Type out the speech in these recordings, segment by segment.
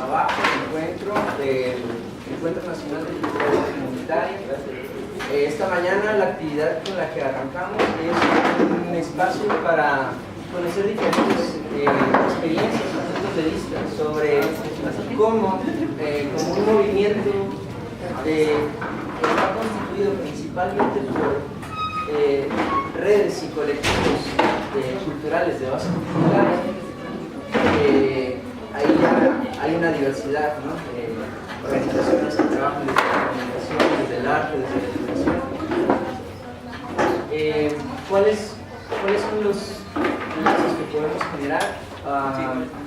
abajo el encuentro del Encuentro Nacional de Cultura Comunitaria. Esta mañana la actividad con la que arrancamos es un espacio para conocer diferentes experiencias, puntos de vista sobre cómo como un movimiento está constituido principalmente por redes y colectivos culturales de base comunitaria. Ahí ya hay una diversidad, ¿no? Organizaciones que trabajan desde la comunicación, desde el arte, desde la educación. ¿Cuáles son los lazos que podemos generar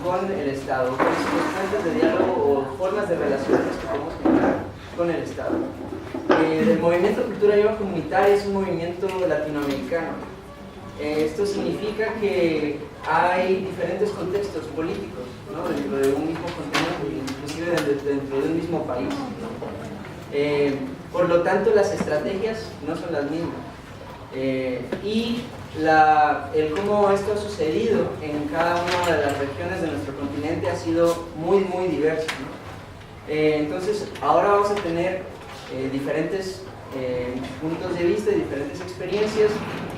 con el Estado? ¿Cuáles son los fuentes de diálogo o formas de relaciones que podemos generar con el Estado? El movimiento Cultura Viva Comunitaria es un movimiento latinoamericano. Esto significa que hay diferentes contextos políticos, ¿no? Dentro de un mismo continente, inclusive dentro de un mismo país. Por lo tanto, las estrategias no son las mismas. Y el cómo esto ha sucedido en cada una de las regiones de nuestro continente ha sido muy diverso, ¿no? Entonces, ahora vamos a tener diferentes puntos de vista y diferentes experiencias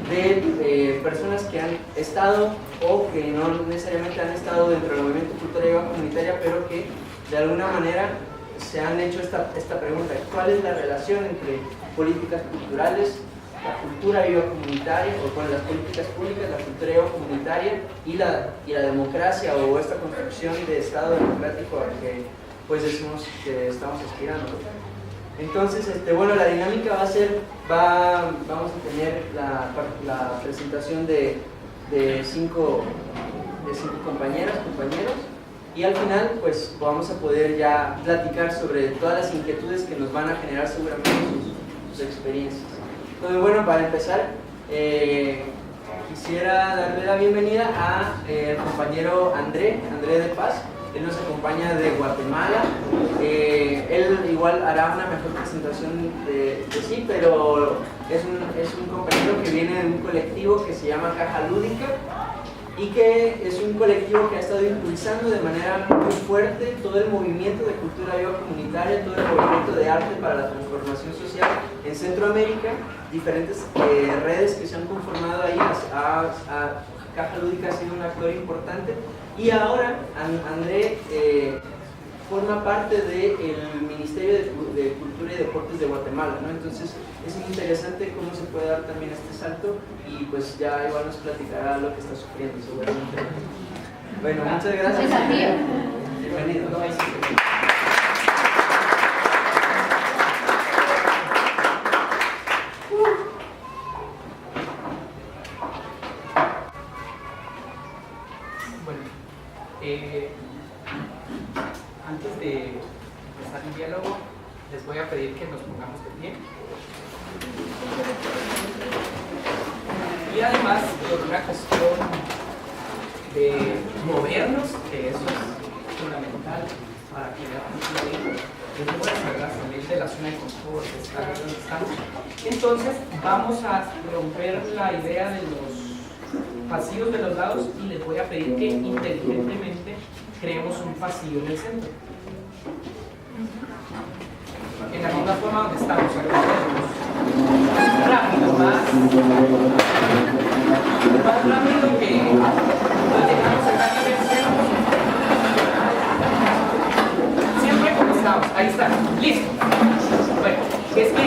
de personas que han estado o que no necesariamente han estado dentro del movimiento Cultura Viva Comunitaria, pero que de alguna manera se han hecho esta pregunta: ¿cuál es la relación entre políticas culturales, la cultura viva comunitaria, o con las políticas públicas, la cultura viva comunitaria y la democracia, o esta construcción de Estado democrático al que pues decimos que estamos aspirando? Entonces, bueno, la dinámica va a ser, vamos a tener la presentación de cinco compañeras, compañeros, y al final pues vamos a poder ya platicar sobre todas las inquietudes que nos van a generar seguramente sus experiencias. Entonces, bueno, para empezar, quisiera darle la bienvenida al compañero André de Paz. Él nos acompaña de Guatemala. Él igual hará una mejor presentación de sí, pero es un compañero que viene de un colectivo que se llama Caja Lúdica, y que es un colectivo que ha estado impulsando de manera muy fuerte todo el movimiento de cultura viva comunitaria, todo el movimiento de arte para la transformación social en Centroamérica. Diferentes redes que se han conformado ahí. Caja Lúdica ha sido un actor importante, y ahora André forma parte del Ministerio de Cultura y Deportes de Guatemala, ¿no? Entonces es muy interesante cómo se puede dar también este salto, y pues ya igual nos platicará lo que está sufriendo seguramente. Bueno, muchas gracias. Bienvenido. Antes de empezar el diálogo, les voy a pedir que nos pongamos de pie. Y además, por una cuestión de movernos, que eso es fundamental para que les voy a salir de la zona de confort, de estar donde estamos. Entonces, vamos a romper la idea de los pasillos de los lados, y les voy a pedir que inteligentemente creemos un pasillo en el centro. En la misma forma donde estamos, rápido, más rápido que lo dejamos acá en el centro. Siempre como estamos, ahí está, listo. Bueno, es que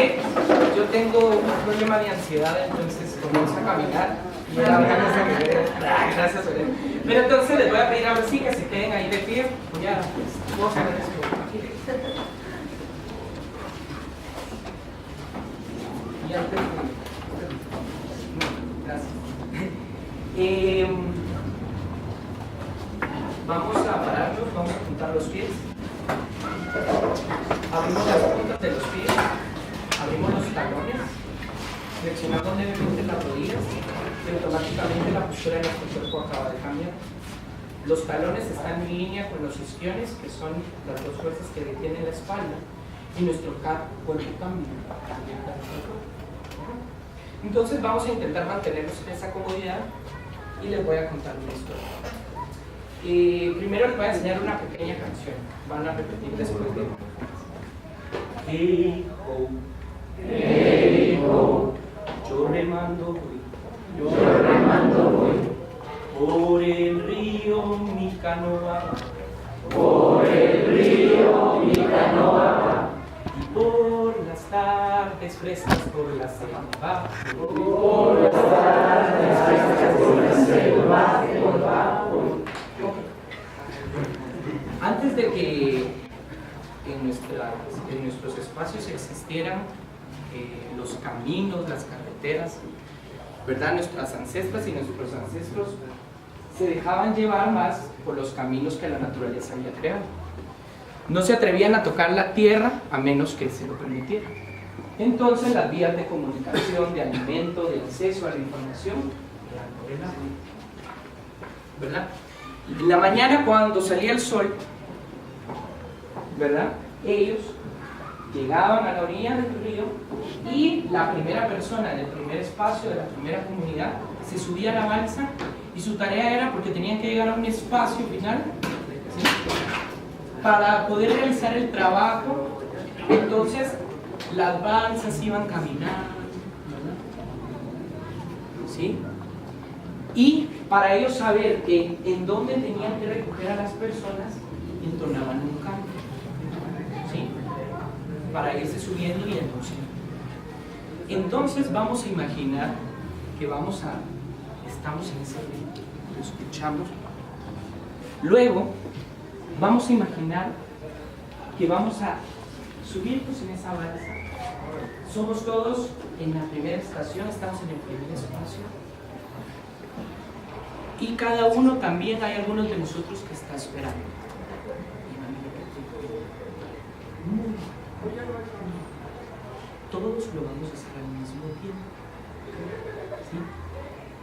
yo tengo un problema de ansiedad, entonces comienzo a caminar y me da ganas de beber. Gracias, Orel. Pero entonces les voy a pedir ahora sí que se queden ahí de pie. Voy a hacer esto. Y antes de... Gracias. Vamos a pararnos, vamos a juntar los pies. Abrimos las puntas de los pies, abrimos los talones, flexionamos levemente las rodillas, y automáticamente la postura de nuestro cuerpo acaba de cambiar. Los talones están en línea con los isquiones, que son las dos fuerzas que detienen la espalda, y nuestro cuerpo cambia. Entonces vamos a intentar mantenernos en esa comodidad, y les voy a contar una historia. Primero les voy a enseñar una pequeña canción. Van a repetir después de... Hey ho, yo remando voy, por el río mi canoa va, y por las tardes frescas por la selva, Antes de que en nuestros espacios existieran los caminos, las carreteras, ¿verdad? Nuestras ancestras y nuestros ancestros se dejaban llevar más por los caminos que la naturaleza había creado. No se atrevían a tocar la tierra a menos que se lo permitiera. Entonces las vías de comunicación, de alimento, de acceso a la información eran por el agua, ¿verdad? Y en la mañana cuando salía el sol, ¿verdad? Ellos llegaban a la orilla del río y la primera persona del primer espacio, de la primera comunidad, se subía a la balsa y su tarea era, porque tenían que llegar a un espacio final, ¿sí?, para poder realizar el trabajo. Entonces las balsas iban caminando, ¿verdad? ¿Sí? Y para ellos saber en dónde tenían que recoger a las personas, entonaban un canto, ¿sí?, para irse subiendo y anunciando. Entonces vamos a imaginar que estamos en ese río, lo escuchamos. Luego vamos a imaginar que vamos a subirnos en esa balsa. Somos todos en la primera estación, estamos en el primer espacio. Y cada uno también, hay algunos de nosotros que está esperando. Todos lo vamos a hacer al mismo tiempo, ¿sí?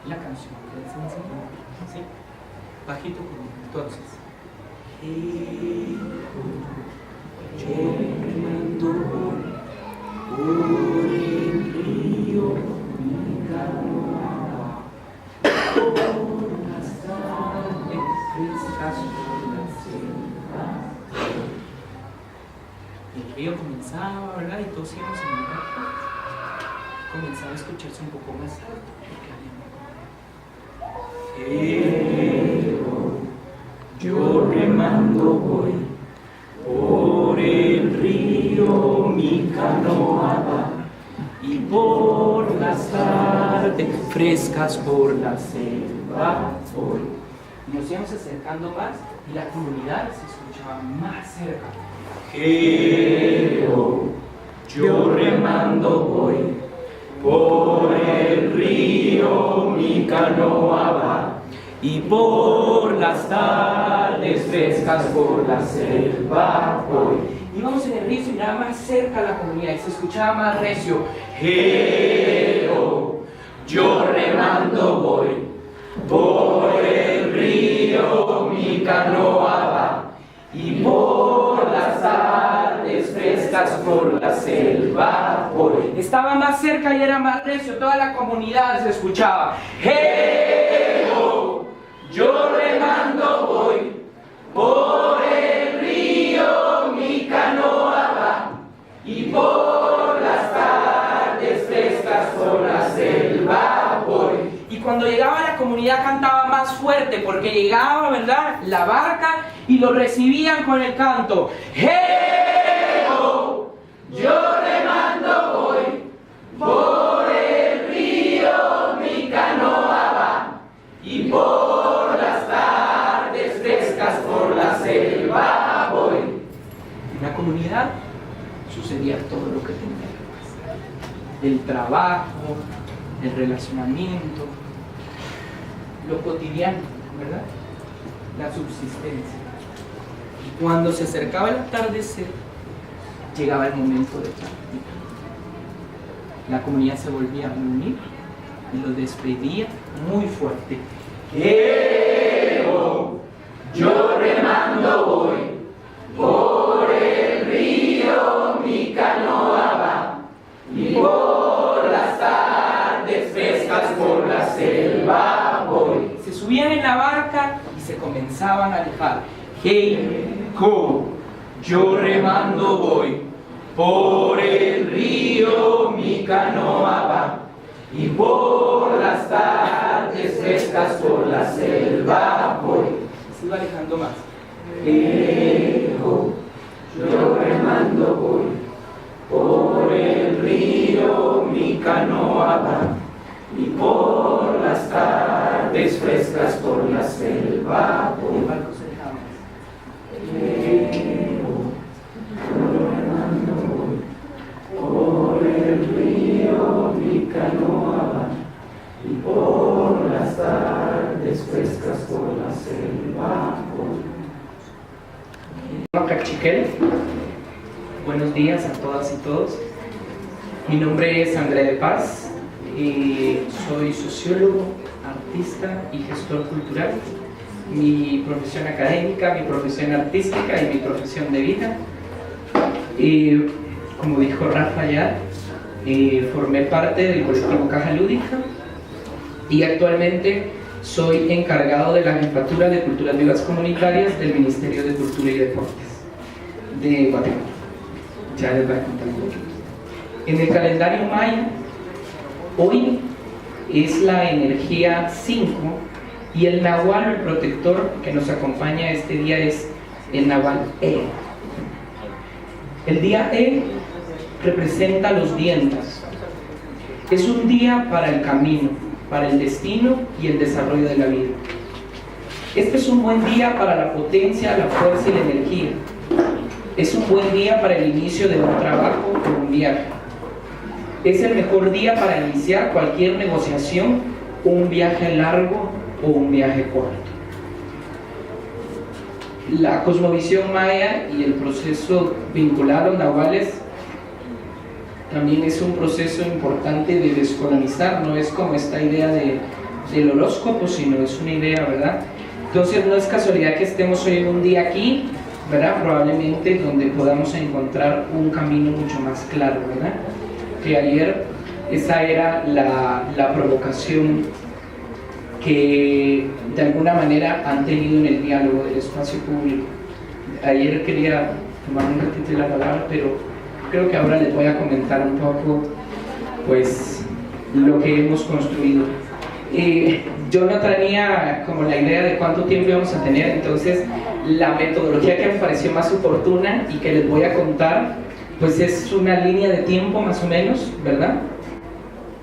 La canción que les enseñó, ¿sí? Bajito conmigo. Entonces, yo remando por el río mi canoa, por las tardes frescas por la selva. El río comenzaba, ¿verdad? Y todos íbamos a mirar. Comenzaba a escucharse un poco más alto. Yo remando voy, por el río mi canoa va, y por las tardes frescas por la selva voy. Y nos íbamos acercando más y la comunidad se escuchaba más cerca. Yo remando voy, por el río mi canoa va, y por las tardes frescas por la selva voy. Íbamos en el río y miraba más cerca a la comunidad y se escuchaba más recio. Yo remando voy, por el río mi canoa va, y por las tardes frescas por la selva voy. Estaba más cerca y era más recio, toda la comunidad se escuchaba. Yo remando voy, por el río mi canoa va, y por las tardes frescas por la selva voy. Y cuando llegaba la comunidad cantaba más fuerte, porque llegaba, ¿verdad?, la barca y lo recibían con el canto. Yo remando voy, por el río mi canoa va, y por las tardes frescas por la selva voy. En la comunidad sucedía todo lo que tenía que pasar: el trabajo, el relacionamiento, lo cotidiano, ¿verdad?, la subsistencia. Y cuando se acercaba el atardecer, llegaba el momento de partir. La comunidad se volvía a reunir y lo despedía muy fuerte. Yo remando voy, por el río mi canoa va, y por las tardes frescas por la selva voy. Se subían en la barca y se comenzaban a alejar. Hey, ho, yo remando voy, por el río mi canoa va, y por las tardes frescas por la selva voy. Se iba alejando más. Hey, ho, yo remando voy, por el río mi canoa va, y por las tardes frescas por la selva voy. El barco se alejaba más. Por el río mi canoa va, y por las tardes frescas por la selva voy. Buenos días a todas y todos. Mi nombre es André de Paz y soy sociólogo, artista y gestor cultural. Mi profesión académica, mi profesión artística y mi profesión de vida. Y como dijo Rafa ya, formé parte del colectivo Caja Lúdica y actualmente soy encargado de la Jefatura de Culturas Vivas Comunitarias del Ministerio de Cultura y Deportes de Guatemala. Ya les voy a contar un poquito. En el calendario maya, hoy es la energía 5 y el nahual, el protector que nos acompaña este día, es el nahual E. El día E representa los dientes. Es un día para el camino, para el destino y el desarrollo de la vida. Este es un buen día para la potencia, la fuerza y la energía. Es un buen día para el inicio de un trabajo o un viaje. Es el mejor día para iniciar cualquier negociación, un viaje largo o un viaje corto. La cosmovisión maya y el proceso vinculado a los nahuales también es un proceso importante de descolonizar. No es como esta idea del horóscopo, sino es una idea, ¿verdad? Entonces no es casualidad que estemos hoy en un día aquí, ¿verdad? Probablemente donde podamos encontrar un camino mucho más claro, ¿verdad? Que ayer esa era la provocación que de alguna manera han tenido en el diálogo del espacio público. Ayer quería tomar un ratito de la palabra, pero creo que ahora les voy a comentar un poco pues lo que hemos construido. Yo no tenía como la idea de cuánto tiempo íbamos a tener, entonces la metodología que me pareció más oportuna y que les voy a contar pues es una línea de tiempo más o menos, ¿verdad?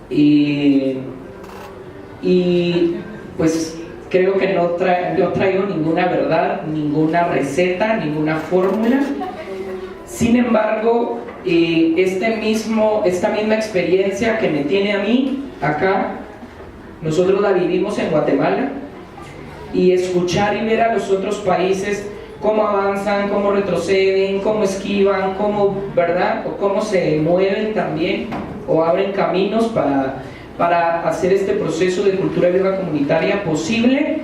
Y pues creo que no traigo ninguna verdad, ninguna receta, ninguna fórmula. Sin embargo, esta misma experiencia que me tiene a mí acá, nosotros la vivimos en Guatemala, y escuchar y ver a los otros países cómo avanzan, cómo retroceden, cómo esquivan, ¿verdad? O cómo se mueven también o abren caminos para hacer este proceso de cultura viva comunitaria posible,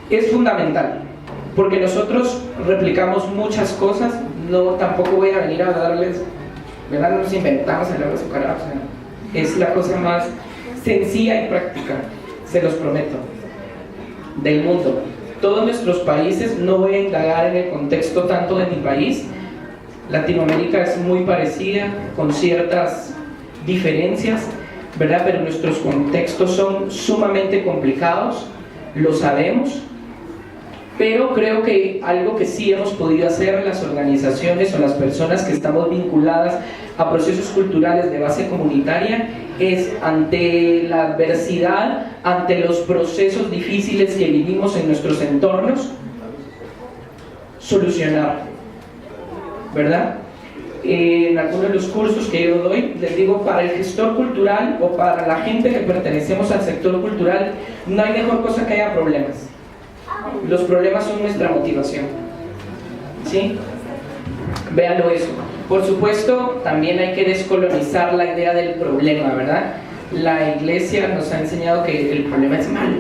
es fundamental, porque nosotros replicamos muchas cosas. Tampoco voy a venir a darles, ¿verdad? No nos inventamos el agua azucarada, o sea, es la cosa más sencilla y práctica, se los prometo, del mundo. Todos nuestros países, no voy a indagar en el contexto tanto de mi país, Latinoamérica es muy parecida, con ciertas diferencias, ¿verdad? Pero nuestros contextos son sumamente complicados, lo sabemos, pero creo que algo que sí hemos podido hacer las organizaciones o las personas que estamos vinculadas a procesos culturales de base comunitaria es, ante la adversidad, ante los procesos difíciles que vivimos en nuestros entornos, solucionar, ¿verdad? En algunos de los cursos que yo doy, les digo, para el gestor cultural o para la gente que pertenecemos al sector cultural, no hay mejor cosa que haya problemas. Los problemas son nuestra motivación, ¿sí? Véanlo eso. Por supuesto, también hay que descolonizar la idea del problema, ¿verdad? La iglesia nos ha enseñado que el problema es malo,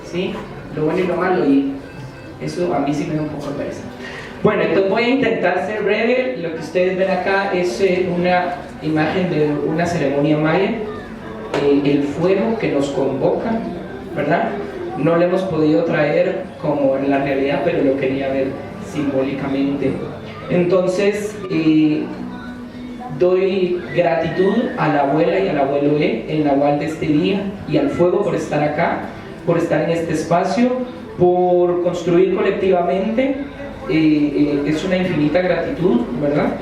¿sí? Lo bueno y lo malo, y eso a mí sí me da un poco de pereza. Bueno, entonces voy a intentar ser breve. Lo que ustedes ven acá es una imagen de una ceremonia maya, el fuego que nos convoca, ¿verdad? no lo hemos podido traer como en la realidad, pero lo quería ver simbólicamente. Entonces, doy gratitud a la abuela y al abuelo el Nahual de este día, y al fuego por estar acá, por estar en este espacio, por construir colectivamente. Es una infinita gratitud, ¿verdad?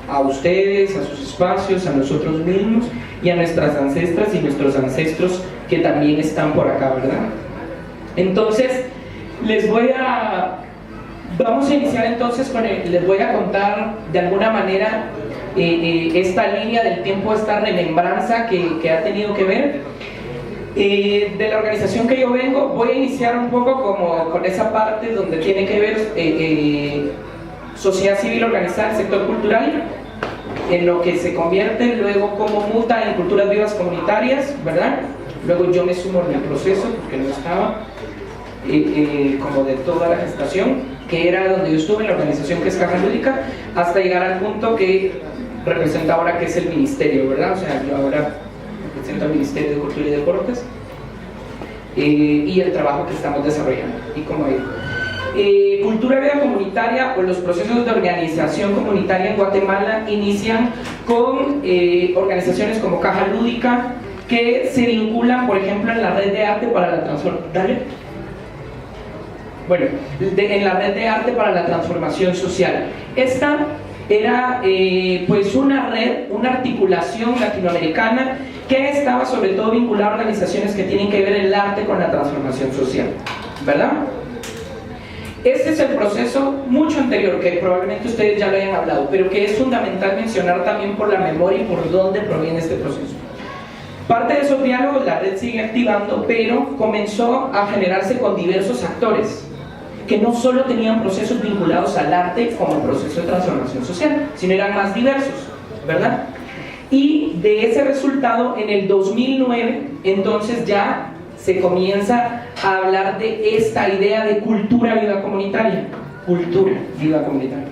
A ustedes, a sus espacios, a nosotros mismos y a nuestras ancestras y nuestros ancestros que también están por acá, ¿verdad? Entonces, vamos a iniciar entonces les voy a contar de alguna manera esta línea del tiempo, esta remembranza que ha tenido que ver. De la organización que yo vengo, voy a iniciar un poco como con esa parte donde tiene que ver sociedad civil organizada, el sector cultural, en lo que se convierte, luego cómo muta en culturas vivas comunitarias, ¿verdad? Luego yo me sumo en el proceso, porque no estaba, como de toda la gestación, que era donde yo estuve en la organización que es Caja Lúdica, hasta llegar al punto que representa ahora, que es el ministerio, ¿verdad? O sea, yo ahora represento al Ministerio de Cultura y Deportes, y el trabajo que estamos desarrollando. Y como digo, cultura viva comunitaria, o los procesos de organización comunitaria en Guatemala inician con organizaciones como Caja Lúdica, que se vinculan, por ejemplo, en la red de arte para la transformación. Bueno, en la red de arte para la transformación social. Esta era pues una red, una articulación latinoamericana que estaba sobre todo vinculada a organizaciones que tienen que ver el arte con la transformación social, ¿verdad? Este es el proceso mucho anterior, que probablemente ustedes ya lo hayan hablado, pero que es fundamental mencionar también por la memoria y por dónde proviene este proceso. Parte de esos diálogos la red sigue activando, pero comenzó a generarse con diversos actores que no solo tenían procesos vinculados al arte como proceso de transformación social, sino eran más diversos, ¿verdad? Y de ese resultado, en el 2009, entonces ya se comienza a hablar de esta idea de cultura viva comunitaria. Cultura viva comunitaria.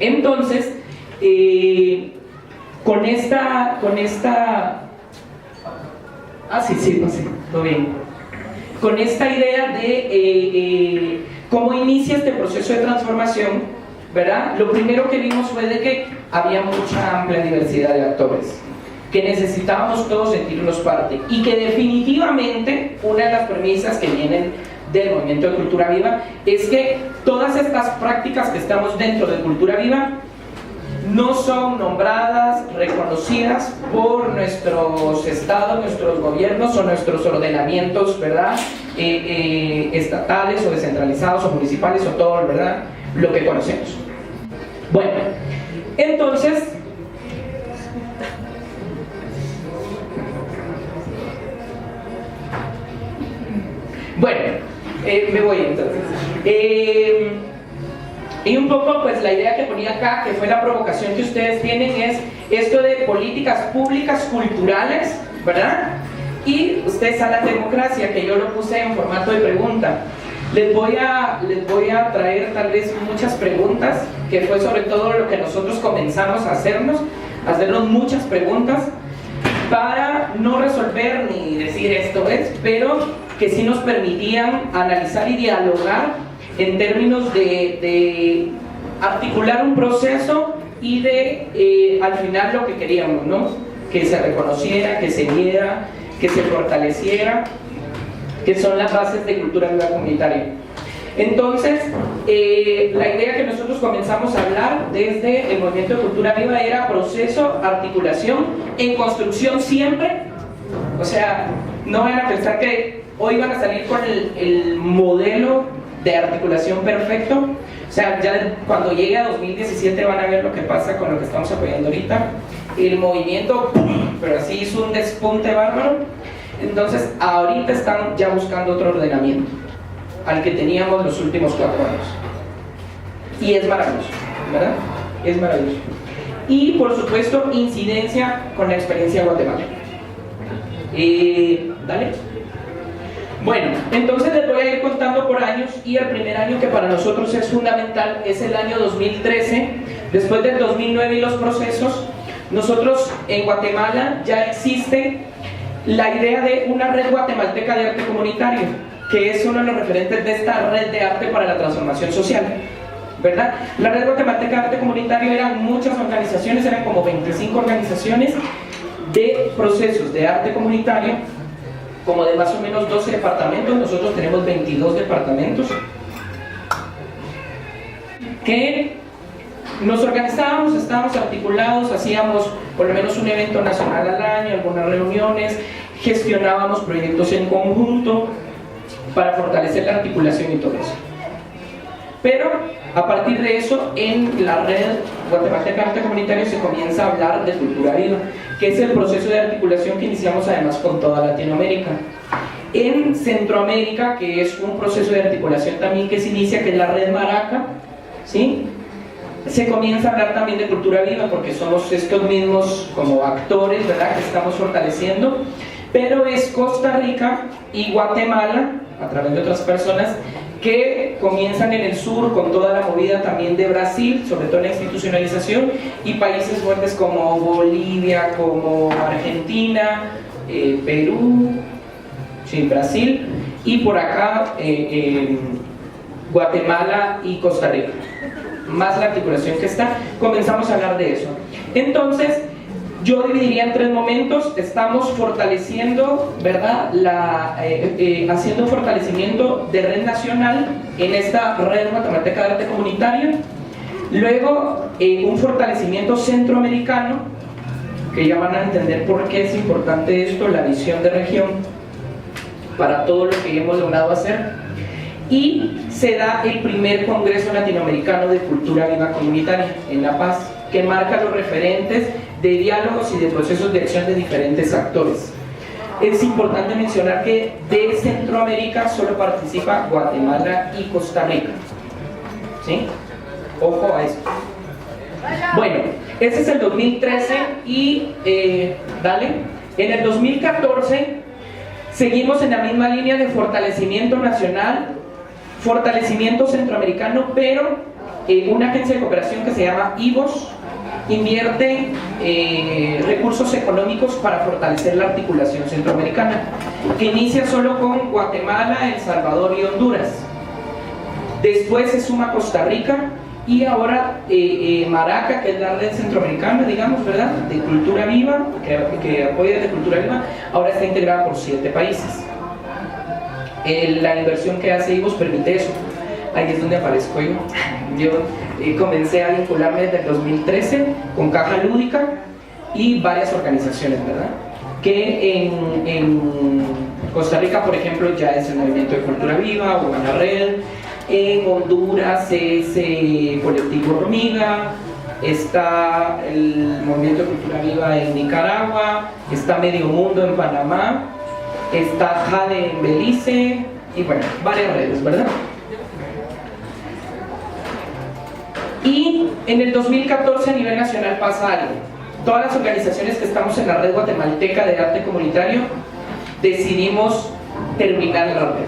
Entonces, con esta todo bien. Con esta idea de cómo inicia este proceso de transformación, ¿verdad? Lo primero que vimos fue de que había mucha amplia diversidad de actores, que necesitábamos todos sentirnos parte, y que definitivamente una de las premisas que vienen del movimiento de Cultura Viva es que todas estas prácticas que estamos dentro de Cultura Viva no son nombradas, reconocidas por nuestros estados, nuestros gobiernos o nuestros ordenamientos, ¿verdad? Estatales o descentralizados o municipales o todo, ¿verdad? Lo que conocemos. Bueno, entonces, me voy entonces. Y un poco, pues la idea que ponía acá, que fue la provocación que ustedes tienen, es esto de políticas públicas culturales, ¿verdad? Y ustedes a la democracia, que yo lo puse en formato de pregunta. Les voy a traer tal vez muchas preguntas, que fue sobre todo lo que nosotros comenzamos a hacernos muchas preguntas, para no resolver ni decir esto es, pero que sí nos permitían analizar y dialogar en términos de articular un proceso y de al final lo que queríamos, ¿no? Que se reconociera, que se viera, que se fortaleciera, que son las bases de cultura viva comunitaria. Entonces, la idea que nosotros comenzamos a hablar desde el movimiento de Cultura Viva era proceso, articulación, en construcción siempre. O sea, no van a pensar que hoy van a salir con el modelo de articulación perfecto. O sea, ya cuando llegue a 2017 van a ver lo que pasa con lo que estamos apoyando ahorita. El movimiento, ¡pum!, pero así hizo un despunte bárbaro. Entonces, ahorita están ya buscando otro ordenamiento al que teníamos los últimos 4 años. Y es maravilloso, ¿verdad? Es maravilloso. Y, por supuesto, incidencia con la experiencia de Guatemala. Dale. Bueno, entonces les voy a ir contando por años, y el primer año que para nosotros es fundamental es el año 2013. Después del 2009 y los procesos, nosotros en Guatemala ya existe la idea de una red guatemalteca de arte comunitario, que es uno de los referentes de esta red de arte para la transformación social, ¿verdad? La red guatemalteca de arte comunitario eran muchas organizaciones, eran como 25 organizaciones de procesos de arte comunitario, como de más o menos 12 departamentos. Nosotros tenemos 22 departamentos que nos organizábamos, estábamos articulados, hacíamos por lo menos un evento nacional al año, algunas reuniones, gestionábamos proyectos en conjunto para fortalecer la articulación y todo eso. Pero a partir de eso, en la red Guatemalteca de Arte Comunitario se comienza a hablar de cultura viva, que es el proceso de articulación que iniciamos además con toda Latinoamérica. En Centroamérica, que es un proceso de articulación también que se inicia, que es la red Maraca, ¿sí? Se comienza a hablar también de cultura viva porque somos estos mismos como actores, ¿verdad?, que estamos fortaleciendo, pero es Costa Rica y Guatemala, a través de otras personas, que comienzan en el sur con toda la movida también de Brasil, sobre todo la institucionalización, y países fuertes como Bolivia, como Argentina, Perú, sí, Brasil, y por acá Guatemala y Costa Rica. Más la articulación que está, comenzamos a hablar de eso. Entonces, yo dividiría en tres momentos. Estamos fortaleciendo, ¿verdad?, haciendo un fortalecimiento de red nacional en esta red guatemalteca de arte comunitario. Luego, un fortalecimiento centroamericano, que ya van a entender por qué es importante esto, la visión de región, para todo lo que hemos logrado hacer. Y se da el primer Congreso Latinoamericano de Cultura Viva Comunitaria en La Paz, que marca los referentes de diálogos y de procesos de acción de diferentes actores. Es importante mencionar que de Centroamérica solo participa Guatemala y Costa Rica, ¿sí? Ojo a esto. Bueno, ese es el 2013 y en el 2014 seguimos en la misma línea de fortalecimiento nacional, fortalecimiento centroamericano, pero una agencia de cooperación que se llama IVOS invierte recursos económicos para fortalecer la articulación centroamericana, que inicia solo con Guatemala, El Salvador y Honduras. Después se suma Costa Rica y ahora Maraca, que es la red centroamericana, digamos, ¿verdad?, de cultura viva, que apoya de cultura viva, ahora está integrada por 7 países. La inversión que hace IVOS permite eso. Ahí es donde aparezco yo. Yo comencé a vincularme desde el 2013 con Caja Lúdica y varias organizaciones, ¿verdad?, que en Costa Rica, por ejemplo, ya es el Movimiento de Cultura Viva o una red. En Honduras es Colectivo Hormiga, está el Movimiento de Cultura Viva en Nicaragua, está Medio Mundo en Panamá, está Jade en Belice, y bueno, varias redes, ¿verdad? Y en el 2014 a nivel nacional pasa algo. Todas las organizaciones que estamos en la red guatemalteca de arte comunitario decidimos terminar la red.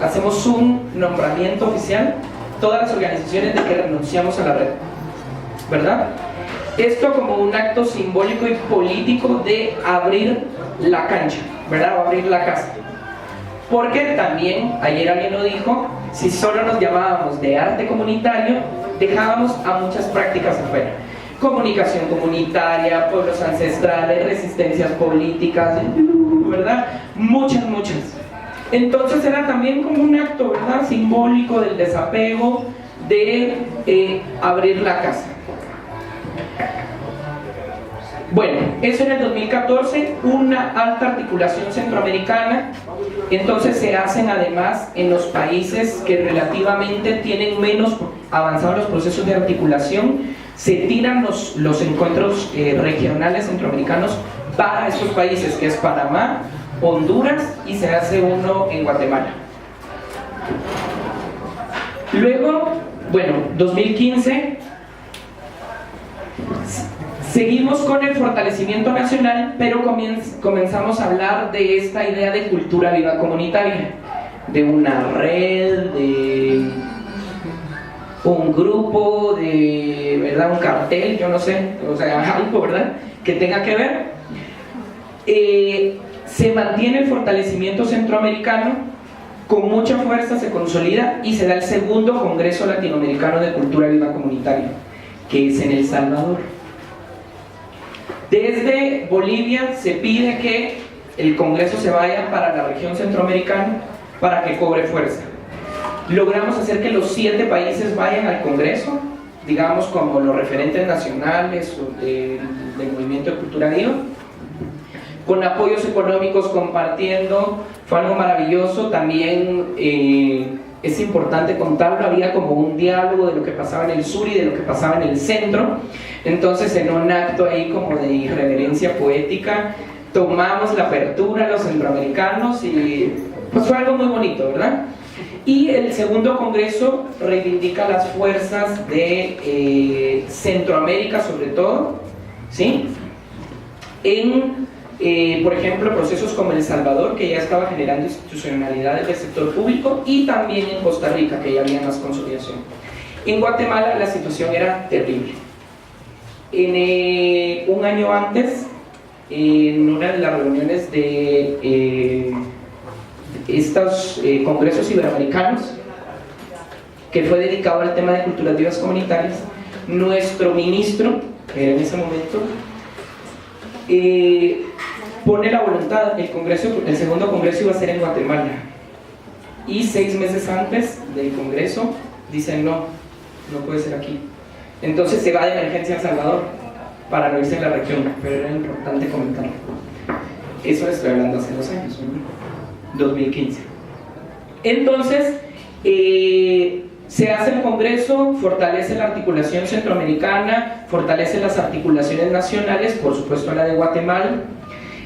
Hacemos un nombramiento oficial, todas las organizaciones, de que renunciamos a la red, ¿verdad? Esto como un acto simbólico y político de abrir la cancha, ¿verdad?, o abrir la casa. Porque también, ayer alguien lo dijo, si solo nos llamábamos de arte comunitario, dejábamos a muchas prácticas afuera. Comunicación comunitaria, pueblos ancestrales, resistencias políticas, ¿verdad? Muchas. Entonces era también como un acto, ¿verdad?, simbólico del desapego, de abrir la casa. Bueno, eso en el 2014, una alta articulación centroamericana. Entonces se hacen además en los países que relativamente tienen menos avanzados los procesos de articulación, se tiran los encuentros regionales centroamericanos para estos países, que es Panamá, Honduras, y se hace uno en Guatemala. Luego, bueno, 2015, seguimos con el fortalecimiento nacional, pero comenzamos a hablar de esta idea de cultura viva comunitaria, de una red, de un grupo, de, ¿verdad?, un cartel, yo no sé, o sea, algo, ¿verdad?, que tenga que ver. se mantiene el fortalecimiento centroamericano, con mucha fuerza se consolida y se da el segundo Congreso Latinoamericano de Cultura Viva Comunitaria, que es en El Salvador. Desde Bolivia se pide que el Congreso se vaya para la región centroamericana para que cobre fuerza. Logramos hacer que los 7 países vayan al Congreso, digamos como los referentes nacionales del movimiento de cultura viva, con apoyos económicos, compartiendo. Fue algo maravilloso. También es importante contarlo, había como un diálogo de lo que pasaba en el sur y de lo que pasaba en el centro. Entonces, en un acto ahí como de irreverencia poética, tomamos la apertura a los centroamericanos y pues fue algo muy bonito, ¿verdad? Y el segundo congreso reivindica las fuerzas de Centroamérica, sobre todo, ¿sí? Por ejemplo, procesos como El Salvador, que ya estaba generando institucionalidades del sector público, y también en Costa Rica, que ya había más consolidación. En Guatemala la situación era terrible. Un año antes, en una de las reuniones de estos congresos iberoamericanos, que fue dedicado al tema de culturas vivas comunitarias, nuestro ministro, que era en ese momento, pone la voluntad. El segundo congreso iba a ser en Guatemala, y 6 meses antes del congreso dicen no puede ser aquí. Entonces se va de emergencia a El Salvador para no irse a la región, pero era importante comentarlo. Eso estoy hablando hace 2 años, ¿no? 2015. Entonces se hace el congreso, fortalece la articulación centroamericana, fortalece las articulaciones nacionales, por supuesto la de Guatemala,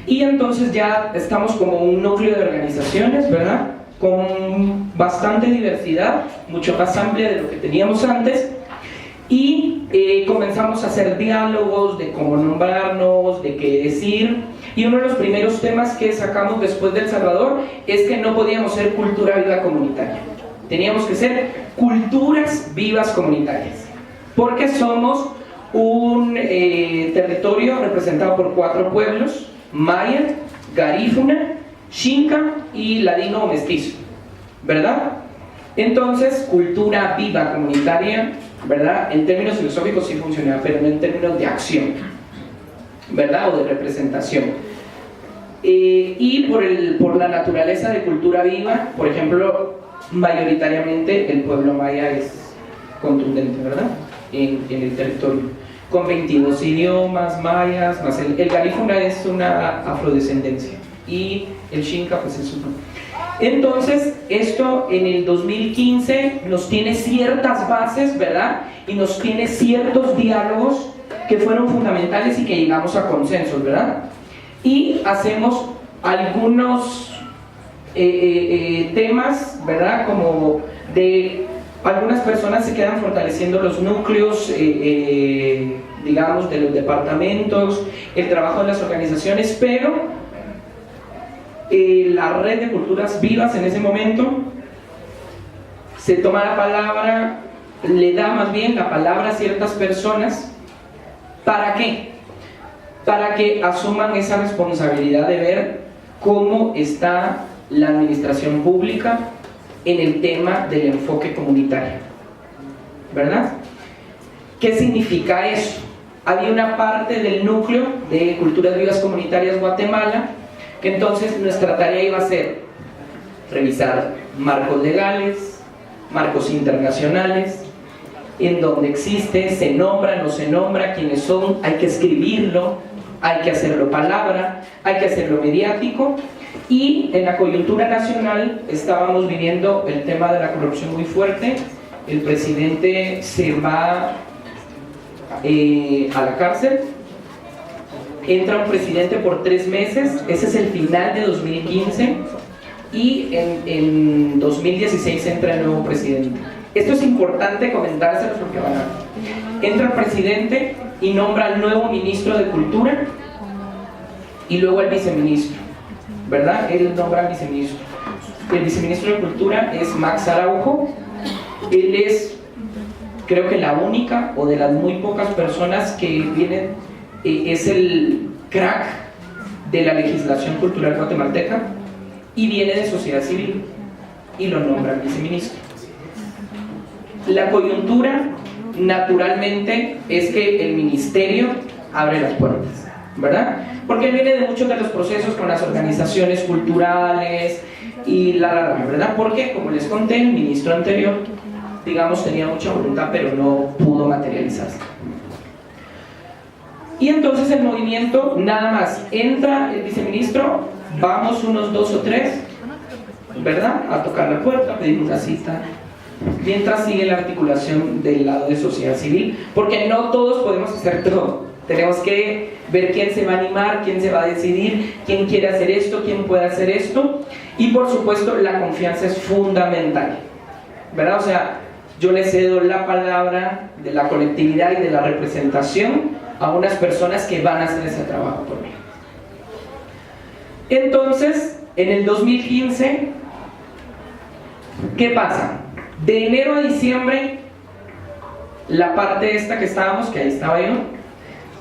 y entonces ya estamos como un núcleo de organizaciones, ¿verdad?, con bastante diversidad, mucho más amplia de lo que teníamos antes, y comenzamos a hacer diálogos de cómo nombrarnos, de qué decir. Y uno de los primeros temas que sacamos después de El Salvador es que no podíamos ser cultura viva comunitaria, teníamos que ser culturas vivas comunitarias, porque somos un territorio representado por 4 pueblos: maya, garífuna, xinca y ladino o mestizo, ¿verdad? Entonces, cultura viva comunitaria, ¿verdad?, en términos filosóficos sí funciona, pero no en términos de acción, ¿verdad?, o de representación. Y por la naturaleza de cultura viva, por ejemplo, mayoritariamente el pueblo maya es contundente, ¿verdad?, en el territorio, con 22 idiomas mayas, más el garífuna es una afrodescendencia, y el xinca pues es uno. Entonces, esto en el 2015 nos tiene ciertas bases, ¿verdad?, y nos tiene ciertos diálogos que fueron fundamentales y que llegamos a consensos, ¿verdad? Y hacemos algunos temas, ¿verdad?, como de algunas personas se quedan fortaleciendo los núcleos, digamos, de los departamentos, el trabajo de las organizaciones, pero la red de culturas vivas en ese momento se toma la palabra, le da más bien la palabra a ciertas personas. ¿Para qué? Para que asuman esa responsabilidad de ver cómo está la administración pública en el tema del enfoque comunitario, ¿verdad? ¿Qué significa eso? Había una parte del núcleo de Culturas Vivas Comunitarias Guatemala que entonces nuestra tarea iba a ser revisar marcos legales, marcos internacionales, en donde existe, se nombra, no se nombra, quiénes son, hay que escribirlo, hay que hacerlo palabra, hay que hacerlo mediático. Y en la coyuntura nacional estábamos viviendo el tema de la corrupción muy fuerte. El presidente se va a la cárcel, entra un presidente por 3 meses, ese es el final de 2015, y en 2016 entra el nuevo presidente. Esto es importante comentárselos porque van a... Entra el presidente y nombra al nuevo ministro de Cultura y luego al viceministro, ¿verdad? Él nombra al viceministro. El viceministro de Cultura es Max Araujo. Él es, creo que la única o de las muy pocas personas que vienen, es el crack de la legislación cultural guatemalteca y viene de sociedad civil y lo nombran viceministro. La coyuntura naturalmente es que el ministerio abre las puertas, ¿verdad? Porque viene de muchos de los procesos con las organizaciones culturales y ¿verdad? Porque, como les conté, el ministro anterior, digamos, tenía mucha voluntad, pero no pudo materializarse. Y entonces el movimiento, nada más, entra el viceministro, vamos unos 2 o 3, ¿verdad? A tocar la puerta, a pedir una cita, mientras sigue la articulación del lado de sociedad civil, porque no todos podemos hacer todo. Tenemos que ver quién se va a animar, quién se va a decidir, quién quiere hacer esto, quién puede hacer esto, y por supuesto la confianza es fundamental, ¿verdad? O sea, yo le cedo la palabra de la colectividad y de la representación a unas personas que van a hacer ese trabajo por mí. Entonces, en el 2015, ¿qué pasa? De enero a diciembre, la parte esta que estábamos, que ahí estaba yo,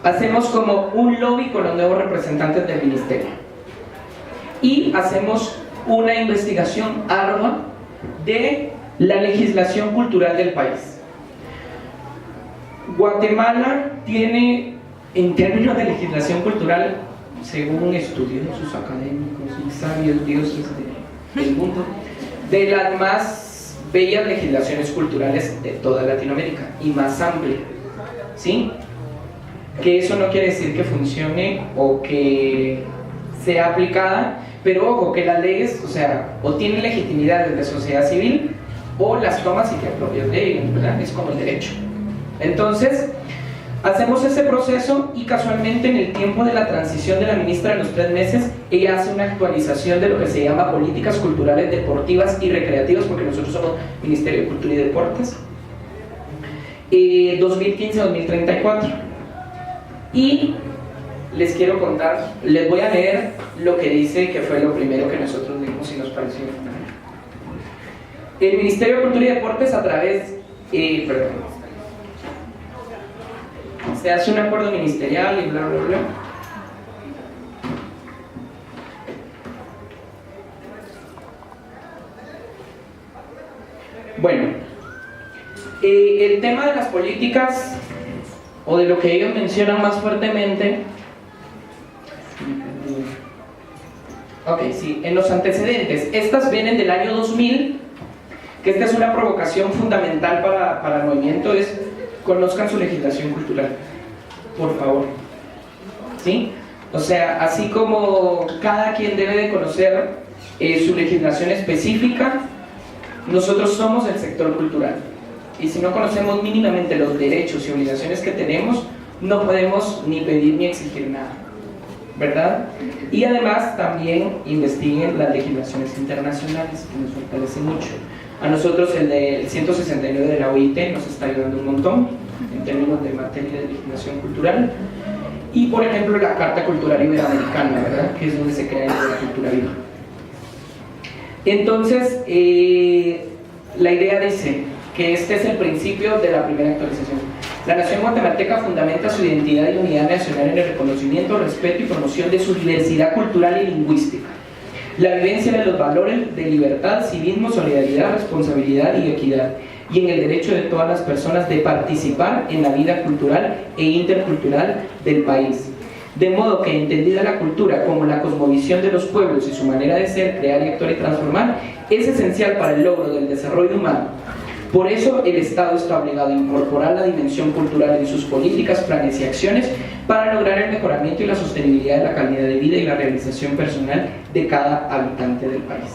hacemos como un lobby con los nuevos representantes del ministerio y hacemos una investigación ardua de la legislación cultural del país. Guatemala tiene, en términos de legislación cultural, según estudiosos académicos y sabios dioses del mundo, de las más bellas legislaciones culturales de toda Latinoamérica y más amplia, ¿sí? Que eso no quiere decir que funcione o que sea aplicada, pero ojo, que las leyes, o sea, o tienen legitimidad desde la sociedad civil o las tomas y te apropias de ellas, ¿verdad? Es como el derecho. Entonces, hacemos ese proceso y casualmente en el tiempo de la transición de la ministra de los 3 meses, ella hace una actualización de lo que se llama políticas culturales, deportivas y recreativas, porque nosotros somos Ministerio de Cultura y Deportes, 2015-2034. Y les quiero contar, les voy a leer lo que dice que fue lo primero que nosotros dimos y nos pareció fundamental. El Ministerio de Cultura y Deportes a través, se hace un acuerdo ministerial y bla bla bla. Bueno, el tema de las políticas o de lo que ellos mencionan más fuertemente, ok, sí, en los antecedentes, estas vienen del año 2000, que esta es una provocación fundamental para el movimiento, es conozcan su legislación cultural, por favor, ¿sí? O sea, así como cada quien debe de conocer su legislación específica, nosotros somos el sector cultural. Y si no conocemos mínimamente los derechos y obligaciones que tenemos, no podemos ni pedir ni exigir nada, ¿verdad? Y además también investiguen las legislaciones internacionales, que nos fortalece mucho. A nosotros el del 169 de la OIT nos está ayudando un montón en términos de materia de legislación cultural. Y por ejemplo la Carta Cultural Iberoamericana, ¿verdad? Que es donde se crea la cultura viva. Entonces, la idea dice que este es el principio de la primera actualización. La nación guatemalteca fundamenta su identidad y unidad nacional en el reconocimiento, respeto y promoción de su diversidad cultural y lingüística, la vivencia de los valores de libertad, civismo, solidaridad, responsabilidad y equidad, y en el derecho de todas las personas de participar en la vida cultural e intercultural del país. De modo que, entendida la cultura como la cosmovisión de los pueblos y su manera de ser, crear y actuar y transformar, es esencial para el logro del desarrollo humano. Por eso el Estado está obligado a incorporar la dimensión cultural en sus políticas, planes y acciones para lograr el mejoramiento y la sostenibilidad de la calidad de vida y la realización personal de cada habitante del país.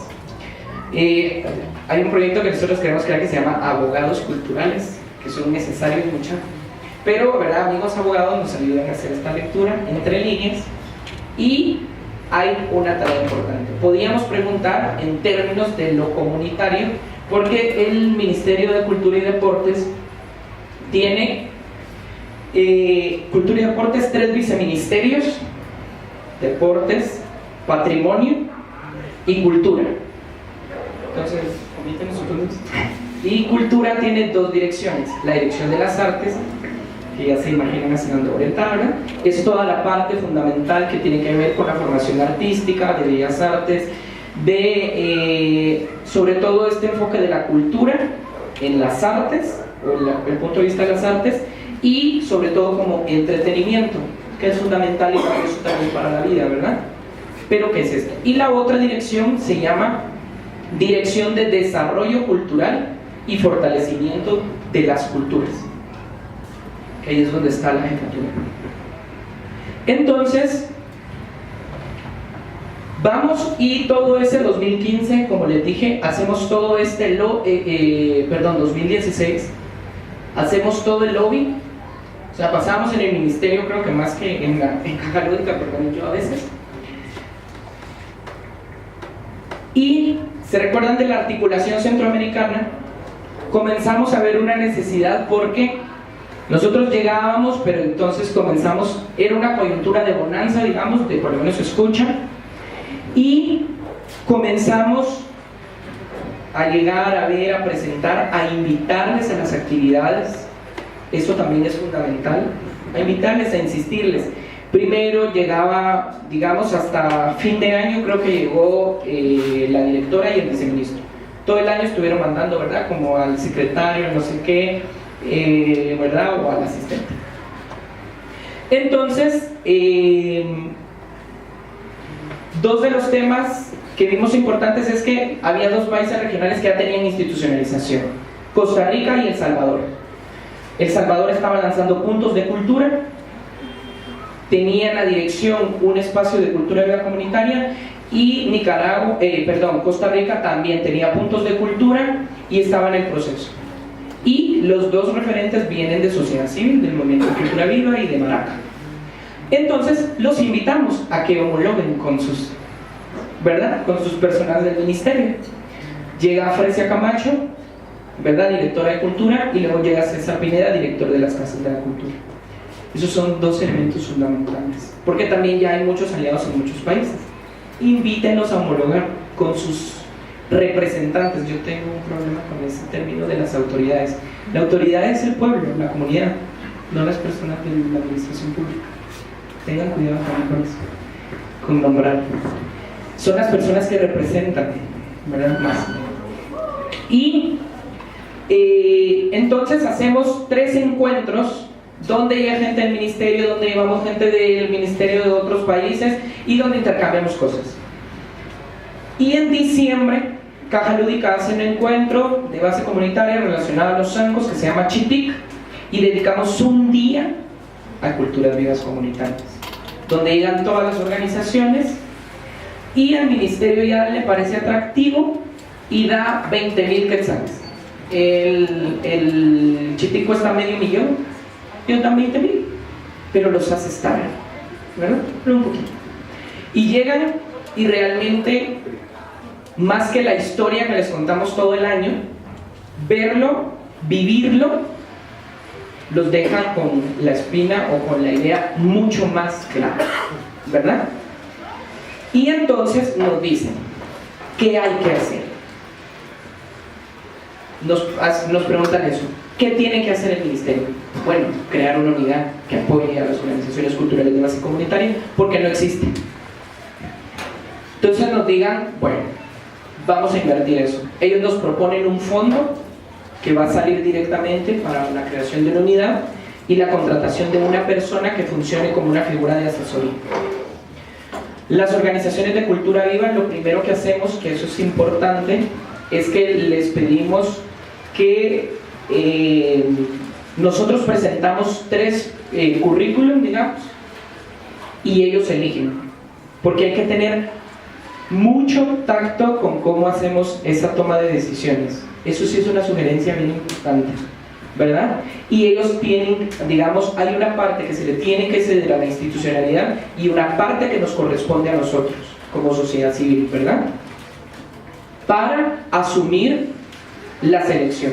Hay un proyecto que nosotros queremos crear que se llama Abogados Culturales, que son necesarios mucho, pero, ¿verdad? Amigos abogados nos ayudan a hacer esta lectura entre líneas y hay una tarea importante. Podíamos preguntar en términos de lo comunitario, porque el Ministerio de Cultura y Deportes tiene Cultura y Deportes 3 viceministerios: Deportes, Patrimonio y Cultura. Entonces, omiten sus turnos. Y Cultura tiene 2 direcciones: la Dirección de las Artes que ya se imaginan hacia dónde orientar, ¿verdad? Es toda la parte fundamental que tiene que ver con la formación artística, de bellas artes, de sobre todo este enfoque de la cultura en las artes, o el punto de vista de las artes, y sobre todo como entretenimiento, que es fundamental y valioso también para la vida, ¿verdad? Pero ¿qué es esto? Y la otra dirección se llama Dirección de Desarrollo Cultural y Fortalecimiento de las Culturas, que ahí es donde está la jefatura. Entonces, vamos, y todo ese 2015, como les dije, hacemos todo 2016, hacemos todo el lobby, o sea, pasamos en el ministerio, creo que más que en Caja Lúdica, perdón, yo a veces. Y se recuerdan de la articulación centroamericana, comenzamos a ver una necesidad porque nosotros llegábamos, pero entonces comenzamos, era una coyuntura de bonanza, digamos, de por lo menos se escucha, y comenzamos a llegar, a ver, a presentar, a invitarles a las actividades. Eso también es fundamental, a invitarles, a insistirles. Primero llegaba, digamos, hasta fin de año, creo que llegó la directora y el viceministro. Todo el año estuvieron mandando, ¿verdad? Como al secretario, no sé qué, ¿verdad? O al asistente. Entonces, dos de los temas que vimos importantes es que había dos países regionales que ya tenían institucionalización: Costa Rica y El Salvador. El Salvador estaba lanzando puntos de cultura, tenía en la dirección un espacio de cultura y vida comunitaria, y Costa Rica también tenía puntos de cultura y estaba en el proceso. Y los dos referentes vienen de sociedad civil, del Movimiento de Cultura Viva y de Maraca. Entonces los invitamos a que homologuen con sus, ¿verdad?, con sus personas del ministerio. Llega Frecia Camacho, ¿verdad?, directora de cultura, y luego llega César Pineda, director de las casas de la cultura. Esos son dos elementos fundamentales, porque también ya hay muchos aliados en muchos países. Invítenlos a homologar con sus representantes. Yo tengo un problema con ese término de las autoridades. La autoridad es el pueblo, la comunidad, no las personas de la administración pública. Tengan cuidado también con eso, con nombrar. Son las personas que representan, ¿verdad?, más. Y entonces hacemos 3 encuentros donde llega gente del ministerio, donde llevamos gente del ministerio de otros países y donde intercambiamos cosas. Y en diciembre, Caja Lúdica hace un encuentro de base comunitaria relacionado a los zancos que se llama Chitic, y dedicamos un día a culturas vivas comunitarias, donde llegan todas las organizaciones, y al ministerio ya le parece atractivo y da 20,000 quetzales. El Chitic cuesta $500,000, y dan 20,000, pero los hace estar, ¿verdad? Pero un poquito. Y llegan, y realmente, más que la historia que les contamos todo el año, verlo, vivirlo, los deja con la espina o con la idea mucho más clara, ¿verdad? Y entonces nos dicen, ¿qué hay que hacer? Nos preguntan eso. ¿Qué tiene que hacer el ministerio? Bueno, crear una unidad que apoye a las organizaciones culturales de base comunitaria, porque no existe. Entonces nos digan, bueno, vamos a invertir eso. Ellos nos proponen un fondo que va a salir directamente para la creación de una unidad y la contratación de una persona que funcione como una figura de asesoría. Las organizaciones de cultura viva, lo primero que hacemos, que eso es importante, es que les pedimos que nosotros presentamos 3 currículum, digamos, y ellos eligen, porque hay que tener mucho tacto con cómo hacemos esa toma de decisiones. Eso sí es una sugerencia bien importante, ¿verdad? Y ellos tienen, digamos, hay una parte que se le tiene que ceder a la institucionalidad y una parte que nos corresponde a nosotros como sociedad civil, ¿verdad?, para asumir la selección.